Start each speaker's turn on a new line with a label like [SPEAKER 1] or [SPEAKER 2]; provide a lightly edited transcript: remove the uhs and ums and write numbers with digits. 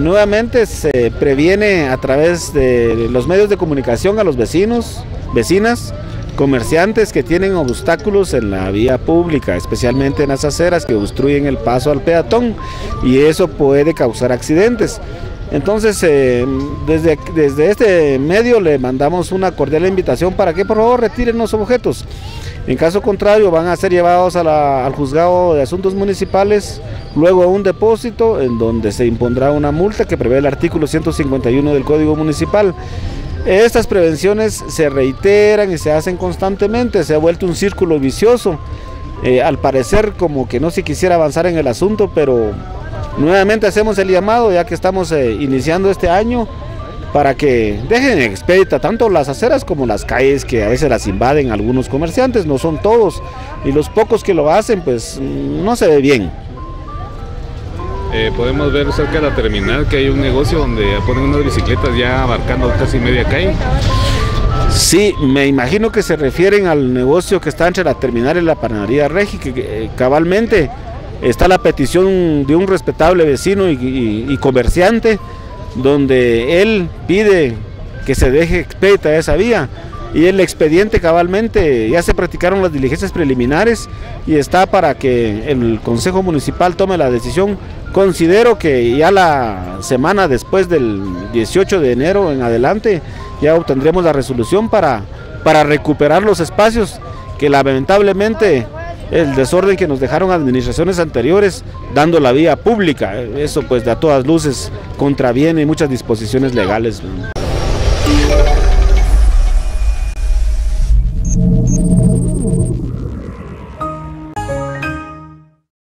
[SPEAKER 1] nuevamente se previene a través de los medios de comunicación a los vecinos, vecinas, comerciantes que tienen obstáculos en la vía pública, especialmente en las aceras que obstruyen el paso al peatón, y eso puede causar accidentes. Entonces, desde este medio le mandamos una cordial invitación para que por favor retiren los objetos. En caso contrario, van a ser llevados al juzgado de asuntos municipales, luego a un depósito en donde se impondrá una multa que prevé el artículo 151 del Código Municipal. Estas prevenciones se reiteran y se hacen constantemente, se ha vuelto un círculo vicioso. Al parecer como que no se quisiera avanzar en el asunto, pero nuevamente hacemos el llamado, ya que estamos iniciando este año, para que dejen expedita tanto las aceras como las calles, que a veces las invaden algunos comerciantes, no son todos, y los pocos que lo hacen pues no se ve bien.
[SPEAKER 2] Podemos ver cerca de la terminal que hay un negocio donde ponen unas bicicletas ya abarcando casi media calle.
[SPEAKER 1] Sí, me imagino que se refieren al negocio que está entre la terminal y la panadería Regi, que cabalmente está la petición de un respetable vecino y comerciante, donde él pide que se deje expedita esa vía, y el expediente cabalmente ya se practicaron las diligencias preliminares y está para que el Consejo Municipal tome la decisión. Considero que ya la semana después del 18 de enero en adelante ya obtendremos la resolución para recuperar los espacios que lamentablemente el desorden que nos dejaron administraciones anteriores dando la vía pública, eso pues de a todas luces contraviene muchas disposiciones legales.